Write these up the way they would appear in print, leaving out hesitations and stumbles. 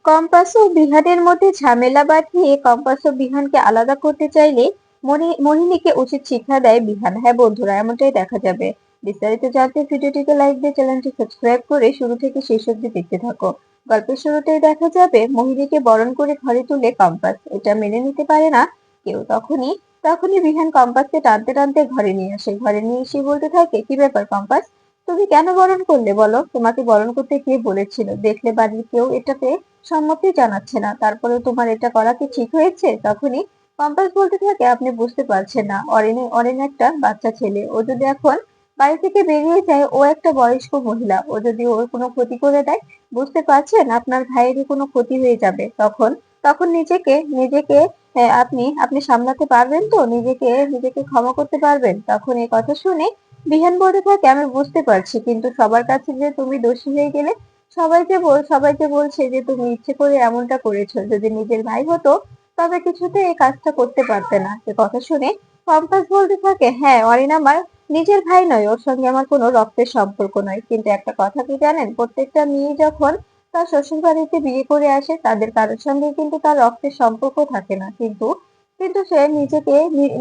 Compass ও বিহানের মধ্যে ঝামেলা বাঁধিয়ে কম্পাস ও বিহানকে আলাদা করতে চাইলে মোহিনীকে উচিত শিক্ষা দেয় বিহান। হ্যাঁ বন্ধুরা, এমনটাই দেখা যাবে। বিস্তারিত জানতে ভিডিওটিকে লাইক দিয়ে চ্যানেলটি সাবস্ক্রাইব করে শুরু থেকে শেষ অবধি দেখতে থাকো। গল্পের শুরুতেই দেখা যাবে মোহিনীকে বরণ করে ঘরে তুলে কম্পাস। এটা মেনে নিতে পারে না কেউ। তখনই তখনই বিহান কম্পাসকে টানতে টানতে ঘরে নিয়ে আসে। ঘরে নিয়ে এসে বলতে থাকে, কি ব্যাপার কম্পাস, তুমি কেন বরণ করলে বলো? তোমাকে বরণ করতে কে বলেছিল? দেখলে বাড়ির কেউ এটাতে সম্মতি জানাচ্ছে না, তারপরে তোমার এটা করা কি ঠিক হয়েছে? তখনই কম্পাস বলতে থাকে, আপনি বুঝতে পারছেন না, অরিন একটা বাচ্চা ছেলে। ও যদি এখন বাড়ি থেকে বেরিয়ে যায়, ও একটা বয়স্ক মহিলা। ও যদি ওর কোনো ক্ষতি করে দেয়, বুঝতে পারছেন আপনার ভাইয়েরই কোনো ক্ষতি হয়ে যাবে। তখন তখন নিজেকে নিজেকে আপনি আপনি সামলাতে পারবেন তো? নিজেকে নিজেকে ক্ষমা করতে পারবেন? তখন এই কথা শুনে বিহান বলতে থাকে, আমি বুঝতে পারছি, কিন্তু সবার কাছে যে তুমি দোষী হয়ে গেলে। সবাই যে বলছে যে তুমি ইচ্ছে করে এমনটা করেছো। যদি নিজের ভাই হতো তবে কিছুতে এই কাজটা করতে পারতে না। এ কথা শুনে কম্পাস বলতে থাকে, হ্যাঁ অরিন আমার নিজের ভাই নয়, ওর সঙ্গে আমার কোনো রক্তের সম্পর্ক নয়। কিন্তু একটা কথা কি জানেন, প্রত্যেকটা মেয়ে যখন তার শ্বশুর বাড়িতে বিয়ে করে আসে, তাদের কারোর সঙ্গে কিন্তু তার রক্তের সম্পর্ক থাকে না, কিন্তু কিন্তু সে নিজেকে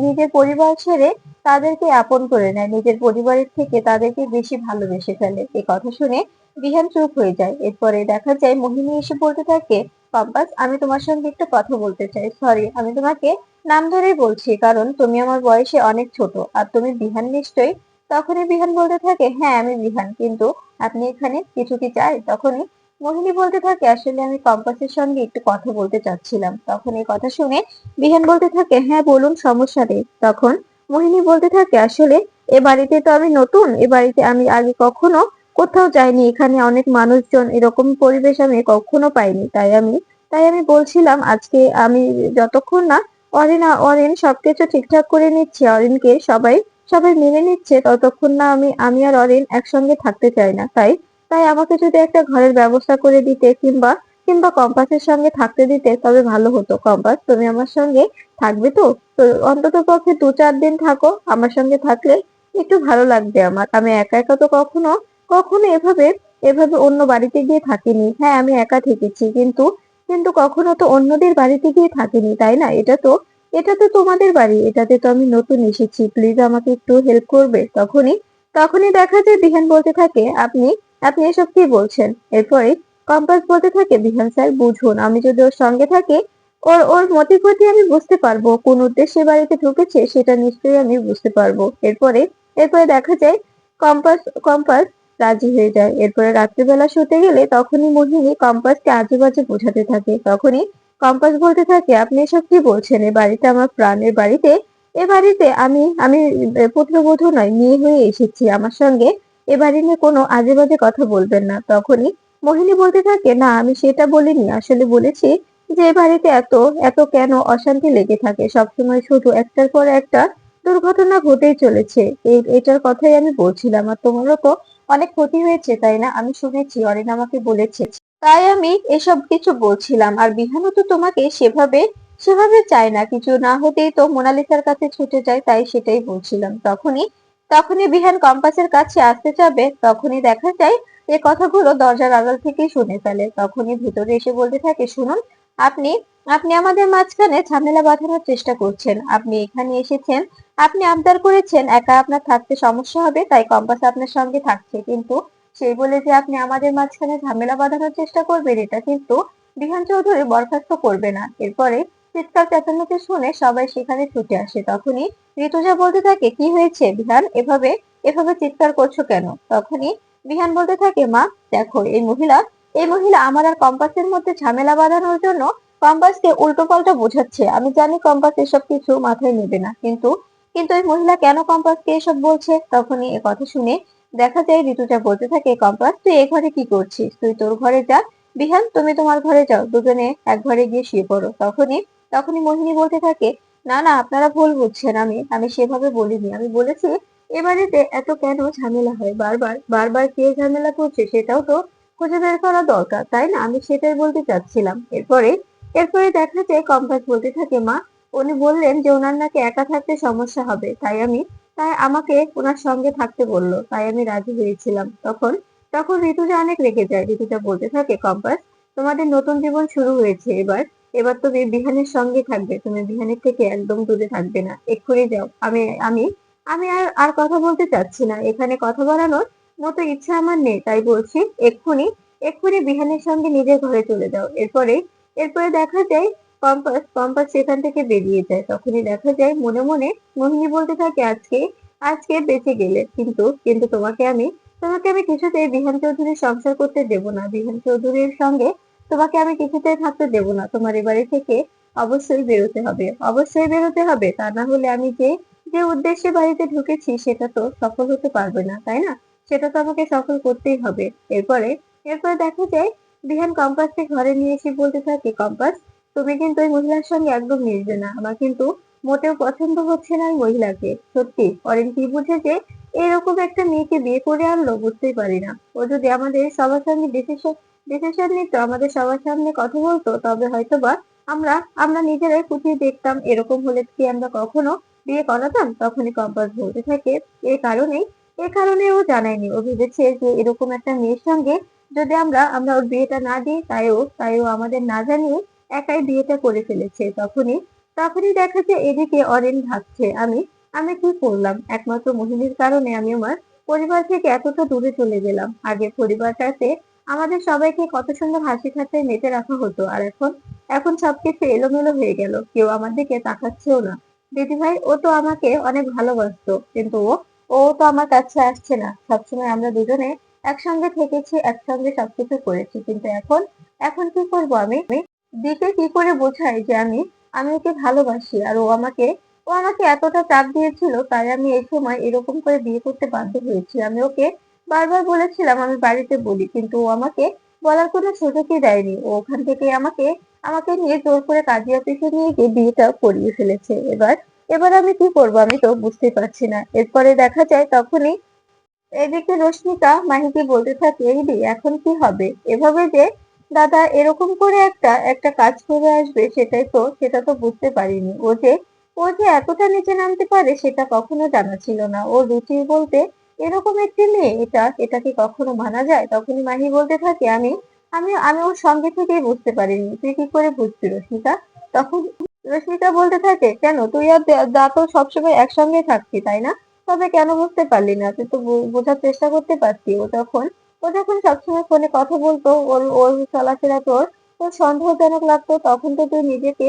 নিজের পরিবার ছেড়ে তাদেরকে আপন করে নেয়, নিজের পরিবারের থেকে তাদেরকে বেশি ভালোবেসে ফেলে। এই কথা শুনে বিহান চুপ হয়ে যায়। এরপরে দেখা যায় মোহিনী এসে বলতে থাকে, কম্পাস আমি তোমার সঙ্গে একটু কথা বলতে চাই। সরি, আমি তোমাকে নাম ধরেই বলছি, কারণ তুমি আমার বয়সে অনেক ছোট। আর তুমি বিহান নিশ্চয়ই? তখনই বিহান বলতে থাকে, হ্যাঁ আমি বিহান, কিন্তু আপনি এখানে কিছু কি চাই? তখনই মোহিনী বলতে থাকে, আসলে আমি কম্পাসের সঙ্গে একটু কথা বলতে চাচ্ছিলাম। তখন এই কথা শুনে বিহান বলতে থাকে, হ্যাঁ বলুন, সমস্যা নেই। তখন মোহিনী বলতে থাকে, আসলে এ বাড়িতে তো আমি নতুন, এ বাড়িতে আমি আগে কখনো কোথাও যাইনি, এখানে অনেক মানুষজন, এরকম পরিবেশ আমি কখনো পাইনি। তাই আমি বলছিলাম, আজকে আমি যতক্ষণ না অরিন সবকিছু ঠিকঠাক করে নিচ্ছে, অরিনকে সবাই সবাই মেনে নিচ্ছে, ততক্ষণ না আমি আর অরিন একসঙ্গে থাকতে চাই না। তাই আমাকে যদি একটা ঘরের ব্যবস্থা করে দিতে, কিংবা কিংবা কম্পাসের সঙ্গে থাকতে দিতে, তবে ভালো হতো। কম্পাস, তুমি আমার সঙ্গে থাকবে তো? তো অন্তত পক্ষে 2-4 দিন থাকো আমার সঙ্গে। থাকলে একটু ভালো লাগবে আমার। আমি একা একা তো কখনো কখনো এভাবে এভাবে অন্য বাড়িতে গিয়ে থাকিনি। হ্যাঁ আমি একা থেকেছি, কিন্তু কিন্তু কখনো তো অন্যদের বাড়িতে গিয়ে থাকিনি, তাই না? এটা তো তোমাদের বাড়ি, এটাতে তো আমি নতুন এসেছি। প্লিজ আমাকে একটু হেল্প করবে? তখনই দেখা যায় বিহান বলতে থাকে, আপনি আপনি এসব কি বলছেন? এরপরে কম্পাস বলতে থাকে, বিহান স্যার বুঝুন, আমি যদি ওর সঙ্গে থাকি, ওর ওর মতি গতি আমি বুঝতে পারবো, কোন উদ্দেশ্যে বাড়িতে ঢুকেছে সেটা নিশ্চয়ই আমি বুঝতে পারবো। এরপরে দেখা যায় কম্পাস কম্পাস রাজি হয়ে যায়। এরপরে রাত্রিবেলা শুতে গেলে তখনই মোহিনী কম্পাসকে আজে বাজে বোঝাতে থাকে। তখনই কম্পাস বলতে থাকে, আপনি এসব কি বলছেন? এ বাড়িতে আমার প্রাণের বাড়িতে, এ বাড়িতে আমি আমি পুত্রবধূ নয়, মেয়ে হয়ে এসেছি। আমার সঙ্গে এ বাড়ি নিয়ে কোনো আজে বাজে কথা বলবেন না। তখনই মোহিনী বলতে থাকে, না আমি সেটা বলিনি, আসলে বলেছি যে এ বাড়িতে এত এত কেন অশান্তি লেগে থাকে, সবসময় শুধু একটার পর একটা দুর্ঘটনা ঘটেই চলেছে। এটার কথাই আমি বলছিলাম। আর তোমারও তো অনেক ক্ষতি হয়েছে, তাই না? আমি শুনেছি, অরিন আমাকে বলেছে। তাই আমি এসব কিছু বলছিলাম। আর বিহানও তো তোমাকে সেভাবে সেভাবে চায় না, কিছু না হতেই তো মোনালিসার কাছে ছুটে যায়, তাই সেটাই বলছিলাম। তখনই বিহান কম্পাসের কাছে আসতে যাবে, তখনই দেখা যায় এ কথাগুলো দরজার আড়াল থেকেই শুনে ফেলে। তখনই ভিতরে এসে বলতে থাকে, শুনুন, আপনি আপনি আমাদের মাঝখানে ঝামেলা বাঁধানোর চেষ্টা করছেন। আপনি এখানে এসেছেন, আপনি আবদার করেছেন একা আপনার থাকতে সমস্যা হবে, তাই কম্পাস আপনার সঙ্গে থাকছে। কিন্তু সেই বলে যে আপনি আমাদের মাঝখানে ঝামেলা বাঁধানোর চেষ্টা করবেন, এটা কিন্তু বিহান চৌধুরী বরখাস্ত করবে না। এরপরে চিৎকার চেঁচামেচি শুনে সবাই সেখানে ছুটে আসে। তখনই ঋতুজা বলতে থাকে, কি হয়েছে বিহান, এভাবে এভাবে চিৎকার করছো কেন? তখনই বিহান বলতে থাকে, মা দেখো, এই মহিলা আমার আর কম্পাসের মধ্যে ঝামেলা বাঁধানোর জন্য কম্পাসকে উল্টো পাল্টা বোঝাচ্ছে। আমি জানি কম্পাস এসব কিছু মাথায় নেবে না, কিন্তু কিন্তু এই মহিলা কেন কম্পাসকে এসব বলছে? তখনই এ কথা শুনে দেখা যায় ঋতুজা বলতে থাকে, কম্পাস তুই এ ঘরে কি করছিস? তুই তোর ঘরে যা। বিহান তুমি তোমার ঘরে যাও, দুজনে এক ঘরে গিয়ে শুয়ে পড়ো। তখনই মোহিনী বলতে থাকে, না না, আপনারা ভুল বুঝছেন, আমি সেভাবে বলিনি। আমি বলেছি এ বাড়িতে এত কেন ঝামেলা হয়, বারবার বারবার কে ঝামেলা করছে সেটাও তো খুঁজে বের করা দরকার, তাই না? আমি সেটাই বলতে চাচ্ছিলাম। এরপরে দেখা যায় কম্পাস বলতে থাকে, মা উনি বললেন যে ওনার নাকি একা থাকতে সমস্যা হবে, তাই আমাকে ওনার সঙ্গে থাকতে বললো, তাই আমি রাজি হয়েছিলাম। তখন তখন ঋতুজা অনেক রেগে যায়। ঋতুজা বলতে থাকে, কম্পাস তোমাদের নতুন জীবন শুরু হয়েছে। এবার এবার তুমি বিহানের সঙ্গে থাকবে, তুমি বিহানের থেকে একদম দূরে থাকবে না, এক্ষুনি যাও। আমি আমি আর আর কথা বলতে চাচ্ছি না, এখানে কথা বাড়ানোর মতো ইচ্ছা আমার নেই, তাই বলছি এক্ষুনি এক্ষুনি বিহানের সঙ্গে নিজের ঘরে চলে যাও। এরপরে এরপরে দেখা যায় কম্পাস সেখান থেকে বেরিয়ে যায়। তখনই দেখা যায় মনে মনে মোহিনী বলতে থাকে, আজকে আজকে বেঁচে গেলে, কিন্তু কিন্তু তোমাকে আমি কিছুতেই বিহান চৌধুরীর সংসার করতে দেব না, বিহান চৌধুরীর সঙ্গে তোমাকে আমি কিছুতেই থাকতে দেব না। তোমার এ বাড়ি থেকে অবশ্যই বেরোতে হবে, অবশ্যই বেরোতে হবে, তা না হলে আমি যে যে উদ্দেশ্যে বাড়িতে ঢুকেছি সেটা তো সফল হতে পারবে না, তাই না? সেটা তো আমাকে সফল করতেই হবে। এরপরে এরপরে দেখা যায় বিহান কম্পাসকে ঘরে নিয়ে এসে বলতে থাকে, কম্পাস, তুমি কিন্তু ওই মহিলার সঙ্গে একদম মিশবে না, আমার কিন্তু মোটেও পছন্দ হচ্ছে না ওই মহিলাকে। সত্যি অরিন কি বুঝেছে এরকম একটা মেয়েকে বিয়ে করে আনলো, বুঝতেই পারি না। ও যদি আমাদের সবার সামনে ডিসিশন নিত, আমাদের সবার সামনে কথা বলতো, তবে হয়তোবা আমরা আমরা নিজেরাই খুঁটিয়ে দেখতাম। এরকম হলে কি আমরা কখনো বিয়ে করাতাম? তখনই কম্পাস বলতে থাকে, এই কারণেই এ কারণে ও জানায়নি। ও ভেবেছে যে এরকম একটা মেয়ের সঙ্গে যদি আমরা ওর বিয়েটা না দিই, তাই ও আমাদের না জানিয়ে একাই বিয়েটা করে ফেলেছে। তখনই দেখা যায় এদিকে অরেন ভাবছে, আমি আমি কি করলাম? একমাত্র মোহিনীর কারণে আমি আমার পরিবার থেকে এতটা দূরে চলে গেলাম। আগে পরিবারটাতে আমাদের সবাইকে কত সুন্দর হাসি ঠাট্টায় মেতে রাখা হতো, আর এখন সবকিছু এলোমেলো হয়ে গেল, কেউ আমার দিকে তাকাচ্ছেও না। দিদি ভাই, ও তো আমাকে অনেক ভালোবাসতো, কিন্তু ও তো আমার কাছে আসছে না। সবসময় আমরা দুজনে একসঙ্গে থেকেছি, একসঙ্গে সবকিছু করেছি, কিন্তু এখন এখন কি করব আমি? দিকে কি করে বোঝাই যে আমি ওকে ভালোবাসি, আর ও আমাকে এতটা চাপ দিয়েছিল, তাই আমি এই সময় এরকম করে বিয়ে করতে বাধ্য হয়েছি। আমি ওকে বারবার বলেছিলাম আমি বাড়িতে বলি, কিন্তু ও আমাকে বলার কোনো সুযোগই দেয়নি। ও ওখান থেকে আমাকে আমাকে নিয়ে জোর করে কাজী অফিসে নিয়ে গিয়ে বিয়েটা করিয়ে ফেলেছে। এবার এবার আমি কি করবো, আমি তো বুঝতেই পারছি না। এরপরে দেখা যায় তখনই এদিকে রশ্মিকা মাহিকে বলতে থাকে, এই রে এখন কি হবে? এভাবে যে দাদা এরকম করে একটা একটা কাজ করে আসবে, সেটা তো বুঝতে পারিনি। ও যে এতটা নিচে নামতে পারে সেটা কখনো জানা ছিল না। ও রুচি বলতে এরকম একটি মেয়ে, এটা কি কখনো মানা যায়? তখনই মাহি বলতে থাকে, আমি আমি আমি ওর সঙ্গে থেকেই বুঝতে পারিনি। তুই কি করে বুঝবি রশ্মিকা? তখন রশ্মিকা বলতে থাকে, কেন, তুই আর দা তো সবসময় একসঙ্গে থাকতি, তাই না? তবে কেন বুঝতে পারলি না? তুই তো বোঝার চেষ্টা করতে পারতি। ও যখন সবসময় ফোনে কথা বলতো, ওর ওর চলাফেরা তোর সন্দেহজনক লাগতো, তখন তো তুই নিজেকে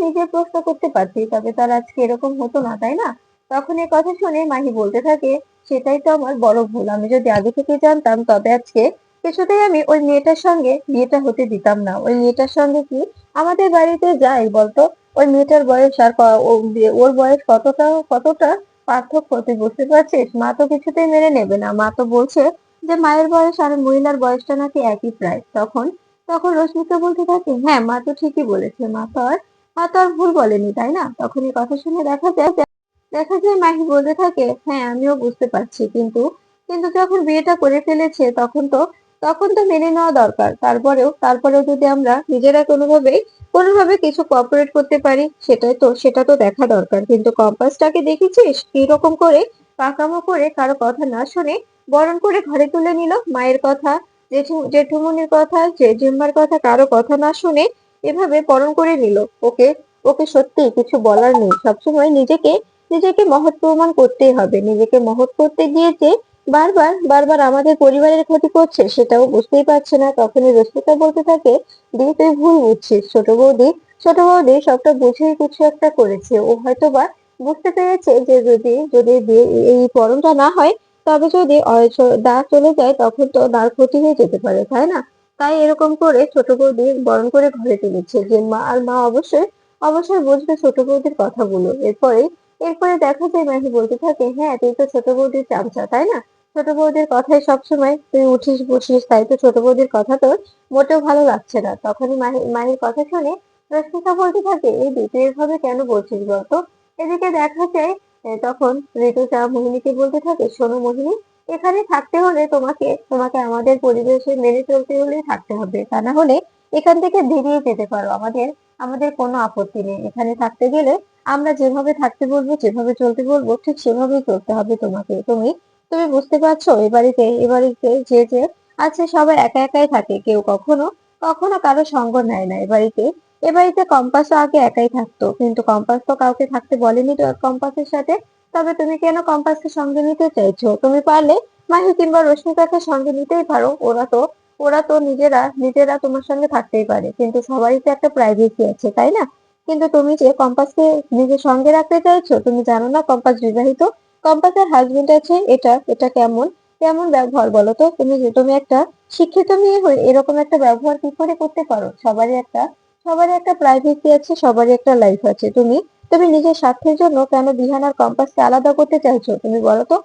নিজে প্রশ্ন করতে পারতি, তবে তার আজকে এরকম হতো না, তাই না? তখন এই কথা শুনে মাহি বলতে থাকে, সেটাই তো আমার বড় ভুল। আমি যদি আগে থেকে জানতাম, তবে আজকে কিছুতেই আমি ওই মেয়েটার সঙ্গে বিয়েটা হতে দিতাম না। ওই মেয়েটার সঙ্গে কি আমাদের বাড়িতে যাই বলতো? ওই মেয়েটার বয়স আর ওর বয়স কতটা পার্থক্য তুই বুঝতে পারছিস? মা তো কিছুতেই মেনে নেবে না। মা তো বলছে যে মায়ের বয়স আর মহিলার বয়সটা নাকি একই প্রায়। তখন রশ্মিকা বলতে থাকে, হ্যাঁ, মা তো ঠিকই বলেছে, মা তো আর ভুল বলেনি, তাই না? তখন এই কথা শুনে দেখা যায় মাহি বলতে থাকে, হ্যাঁ, আমিও বুঝতে পারছি, কিন্তু কিন্তু যখন বিয়েটা করে ফেলেছে, তখন তো মেনে নেওয়া দরকার। তারপরেও যদি আমরা নিজেরা কোনোভাবে কিছু কোঅপারেট করতে পারি, সেটা তো দেখা দরকার। কিন্তু কম্পাসটাকে দেখেছিস কি রকম করে পাকামো করে কারো কথা না শুনে বরণ করে ঘরে তুলে নিল? মায়ের কথা, জেঠুমনির কথা, জেঠিমার কথা, কারো কথা না শুনে এভাবে বরণ করে নিল। ওকে ওকে সত্যি কিছু বলার নেই। সবসময় নিজেকে নিজেকে মহৎ প্রমাণ করতেই হবে। নিজেকে মহৎ করতে গিয়ে যে বারবার বারবার আমাদের পরিবারের ক্ষতি করছে, সেটাও বুঝতেই পারছে না। তখনই রশ্মিকা বলতে থাকে, দি, তুই ভুল বুঝছিস। ছোট বৌদি সবটা বুঝেই কিছু একটা করেছে। ও হয়তোবা বুঝতে পেরেছে যে যদি যদি এই পরণটা না হয়, তবে যদি দা চলে যায়, তখন তো দার ক্ষতি হয়ে যেতে পারে, তাই না? তাই এরকম করে ছোট বৌদি বরণ করে ঘরে তুলেছে, যে মা অবশ্যই অবশ্যই বুঝবে ছোট বৌদির কথাগুলো। এরপরে দেখা যায় মাহি বলতে থাকে, হ্যাঁ, তুই তো ছোট বৌদির চামচা, তাই না? ছোট বৌদির কথায় সবসময় তুই উঠিস বসিস, তাই তো ছোট বৌদির কথা তোর মোটেও ভালো লাগছে না। তখনই মাহির কথা শুনে রশ্মিকা বলতে থাকে, এই তুই এভাবে কেন বলছিস বলতো? এদিকে দেখা যায় তখন ঋতুজা মোহিনীকে বলতে থাকে, শোনো মোহিনী, এখানে থাকতে হলে তোমাকে আমাদের পরিবেশে মেনে চলতে হলেই থাকতে হবে, তা না হলে এখান থেকে বেরিয়ে যেতে পারো। আমাদের কোনো আপত্তি নেই। এখানে থাকতে গেলে আমরা যেভাবে থাকতে বলবো, যেভাবে চলতে বলবো, ঠিক সেভাবেই চলতে হবে তোমাকে। তুমি বুঝতে পারছো? এ বাড়িতে যে যে আছে সবাই একা একাই থাকে, কেউ কখনো কখনো কারো সঙ্গ নেয় না এ বাড়িতে কম্পাসও আগে একাই থাকতো, কিন্তু কম্পাস তো কাউকে থাকতে বলেনি তো কম্পাসের সাথে। তবে তুমি কেন কম্পাসকে সঙ্গে নিতে চাইছো? তুমি পারলে মাহি কিংবা রশ্মিকাকে সঙ্গে নিতেই পারো। ওরা তো নিজেরা নিজেরা তোমার সঙ্গে থাকতেই পারে, কিন্তু সবারই তো একটা প্রাইভেসি আছে, তাই না? কিন্তু তুমি যে কম্পাসকে নিজের সঙ্গে রাখতে চাইছো, তুমি জানো না কম্পাস বিবাহিত? কম্পাসের হাজবেন্ড আছে। এটা কেমন কেমন ব্যবহার বলো তো? তুমি একটা শিক্ষিত মেয়ে হয়ে এরকম একটা ব্যবহার কি করে করতে পারো? সবারই একটা প্রাইভেসি আছে, সবারই একটা লাইফ আছে। তুমি নিজের স্বার্থের জন্য কেন বিহান আর কম্পাসকে আলাদা করতে চাইছো, তুমি বলো তো?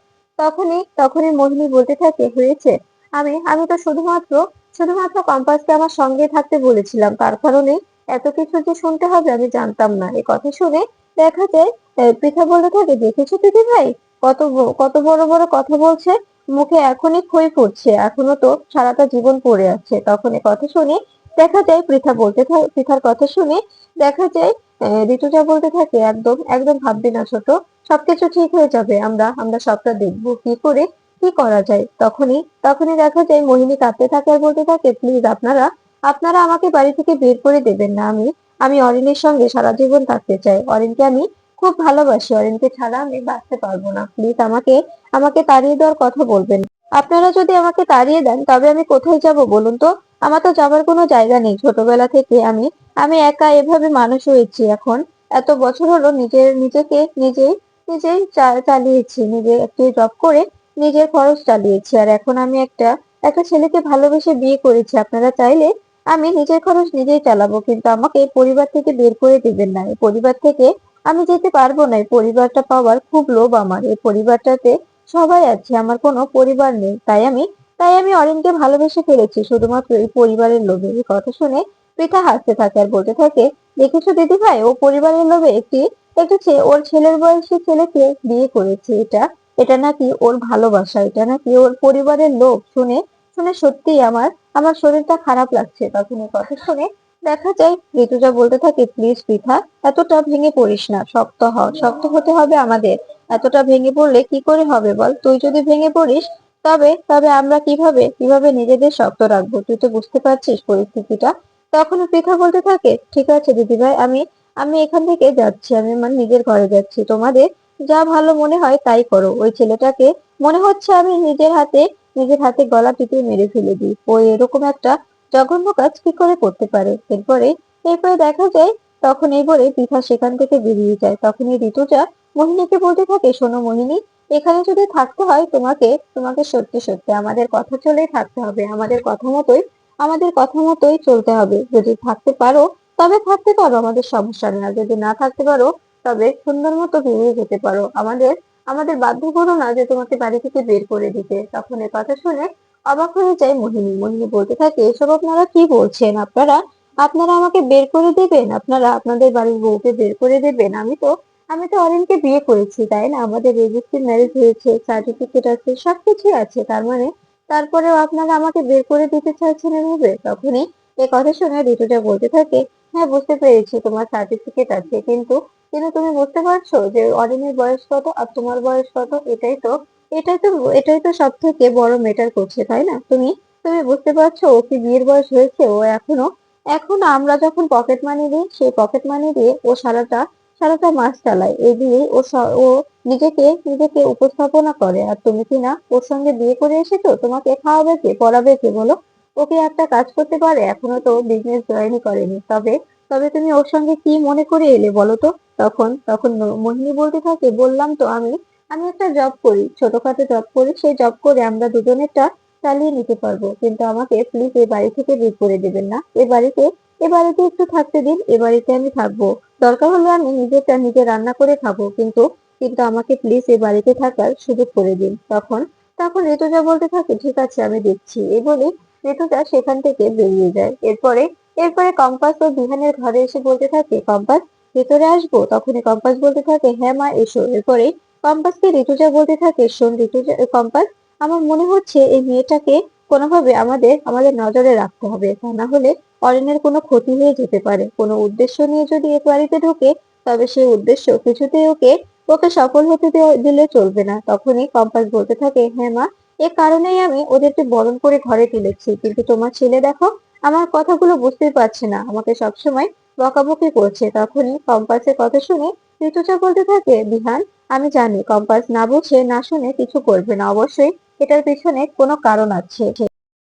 তখনই মোহিনী বলতে থাকে, হয়েছে। আমি তো শুধুমাত্র কম্পাসকে আমার সঙ্গে থাকতে বলেছিলাম, তার কারণে এত কিছু যে শুনতে হবে আমি জানতাম না। এই কথা শুনে দেখা যায় পৃথা বলতে থাকে, দেখেছো দিদি ভাই, কত বড় বড় কথা বলছে, মুখে এখনই খই ফুটছে, এখনো তো সারাটা জীবন পড়ে আছে। তখন এ কথা শুনে দেখা যায় পৃথার কথা শুনে দেখা যায় ঋতুজা বলতে থাকে, একদম একদম ভাববি না ছোট, সবকিছু ঠিক হয়ে যাবে। আমরা সবটা দেখবো কি করা যায়। তখনই দেখা যায় মোহিনী কাঁদতে থাকে আর বলতে থাকে, প্লিজ আপনারা আপনারা আমাকে বাড়ি থেকে বের করে দেবেন না। আমি অরিনের সঙ্গে সারা জীবন থাকতে চাই। অরিনকে আমি খুব ভালোবাসি, অরিনকে ছাড়া আমি বাঁচতে পারবো না। প্লিজ আমাকে আমাকে তাড়িয়ে দেওয়ার কথা বলবেন না। আপনারা যদি আমাকে তাড়িয়ে দেন তবে আমি কোথায় যাব বলুন তো? আমার তো যাবার কোনো জায়গা নেই। ছোটবেলা থেকে আমি একা এভাবে মানুষ হয়েছি। এখন এত বছর হলো নিজেকে নিজেই চালিয়েছি, নিজে একটি জব করে নিজের খরচ চালিয়েছি। আর এখন আমি একটা একটা ছেলেকে ভালোবেসে বিয়ে করেছি। আপনারা চাইলে আমি নিজের খরচ নিজেই চালাবো, কিন্তু আমাকে পরিবার থেকে বের করে দিবেন না। এই পরিবার থেকে আমি যেতে পারবো না। এই পরিবারটা পাওয়ার খুব লোভ আমার। এই পরিবারটাতে সবাই আছে, আমার কোনো পরিবার নেই। তাই আমি অরিনকে ভালোবেসে ফেলেছি শুধুমাত্র এই পরিবারের লোভে। এই কথা শুনে পৃথা হাসতে থাকে আর বলতে থাকে, দেখেছো দিদি ভাই, ও পরিবারের লোভে ওর ছেলের বয়সী ছেলেকে বিয়ে করেছে। এটা নাকি ওর ভালোবাসা, এটা নাকি ওর পরিবারের লোভ। শুনে শুনে সত্যিই আমার শরীরটা খারাপ লাগছে। তখন এই কথা শুনে দেখা যায় ঋতুজা বলতে থাকে, প্লিজ পৃথা, এতটা ভেঙে পড়িস না, শক্ত হতে হবে আমাদের। এতটা ভেঙে পড়লে কি করে হবে বল? তুই যদি ভেঙে পড়িস তবে আমরা কিভাবে নিজেদের শক্ত রাখবো? তুই তো বুঝতে পারছিস পরিস্থিতিটা। তখন পৃথা বলতে থাকে, ঠিক আছে দিদি ভাই, আমি আমি এখান থেকে যাচ্ছি, আমি আমার নিজের ঘরে যাচ্ছি। তোমাদের যা ভালো মনে হয় তাই করো। ওই ছেলেটাকে মনে হচ্ছে আমি নিজের হাতে গলা টিপে মেরে ফেলে দিই। ও এরকম একটা জঘন্য কাজ কি করে করতে পারে? এরপরে দেখা যায় তখন এই বলে পৃথা সেখান থেকে বেরিয়ে যায়। তখনই ঋতুজা মোহিনীকে বলতে থাকে, শোনো মোহিনী, এখানে যদি থাকতে হয় তোমাকে তোমাকে সত্যি সত্যি আমাদের কথা চলেই থাকতে হবে। আমাদের কথা মতোই চলতে হবে। যদি থাকতে পারো তবে থাকতে পারো, আমাদের সমস্যা নেই। আর যদি না থাকতে পারো তবে সুন্দর মতো বেরিয়ে যেতে পারো। আমাদের বাধ্য করো না যে তোমাকে বাড়ি থেকে বের করে দিতে। তখন এ কথা শুনে অবাক হয়ে যায় মোহিনী বলতে থাকে, এসব আপনারা কি বলছেন? আপনারা আমাকে বের করে দেবেন? আপনারা আপনাদের বাড়ির বউকে বের করে দেবেন? আমি তো অরিনকে বিয়ে করেছি, তাই না? আমাদের রেজিস্ট্রি ম্যারেজ হয়েছে, সার্টিফিকেট আছে, সবকিছুই আছে। তারপরেও আপনারা আমাকে বের করে দিতে চাইছেন এভাবে? তখনই এ কথা শুনে ঋতুজা বলতে থাকে, হ্যাঁ বুঝতে পেরেছি তোমার সার্টিফিকেট আছে, কিন্তু তুমি বুঝতে পারছো যে অরিনের বয়স কত আর তোমার বয়স কত? এটাই তো সব থেকে বড় ম্যাটার করছে, তাই না? তুমি বুঝতে পারছো ও কি বিয়ের বয়স হয়েছে? ও এখনো আমরা যখন পকেট মানি দিই, সেই পকেট মানি দিয়ে ও সারাটা সারাটা মাস চালায়। এই দিয়েই ও নিজেকে উপস্থাপনা করে। আর তুমি কি না ওর সঙ্গে বিয়ে করে এসেছো? তোমাকে খাওয়াবে কে, পড়াবে কে বলো? ওকে একটা কাজ করতে পারে? এখনো তো বিজনেস জয়েনই করেনি। তবে তুমি ওর সঙ্গে কি মনে করে এলে বলো তো? তখন মোহিনী বলতে থাকে, বললাম তো, আমি একটা জব করি, ছোটখাটো জব করি। সেই জব করে আমরা দুজনেরটা চালিয়ে নিতে পারবো। কিন্তু আমাকে প্লিজ এই বাড়ি থেকে বের করে দেবেন না। এ বাড়িতে একটু থাকতে দিন। এ বাড়িতে আমি থাকবো। দরকার হলে আমি নিজেরটা নিজে রান্না করে খাবো, কিন্তু আমাকে প্লিজ এই বাড়িতে থাকার সুযোগ করে দিন। তখন ঋতুজা বলতে থাকে, ঠিক আছে আমি দেখছি। এই বলে ঋতুজা সেখান থেকে বেরিয়ে যায়। এরপরে কম্পাস ও বিহানের ঘরে এসে বলতে থাকে, কম্পাস, ভেতরে আসবো? তখনই কম্পাস বলতে থাকে, হ্যাঁ মা এসো। এরপরে কম্পাসকে ঋতুজা বলতে থাকে, শোন কম্পাস, আমার মনে হচ্ছে এই মেয়েটাকে কোনোভাবে আমাদের নজরে রাখতে হবে। তা না হলে অরিনের কোনো ক্ষতি হয়ে যেতে পারে। কোনো উদ্দেশ্য নিয়ে যদি এ বাড়িতে ঢোকে তবে সেই উদ্দেশ্য কিছুতেই ওকে সফল হতে দিলে চলবে না। তখনই কম্পাস বলতে থাকে, হ্যাঁ মা, এ কারণেই আমি ওদেরকে বরণ করে ঘরে তুলেছি। কিন্তু তোমার ছেলে দেখো, আমার কথাগুলো বুঝতেই পারছে না, আমাকে সবসময় বকাবকি করছে। তখনই কম্পাসের কথা শুনে ঋতুজা বলতে থাকে, বিহান, আমি জানি কম্পাস না বুঝে না শুনে কিছু করবে না, অবশ্যই এটার পিছনে কোনো কারণ আছে।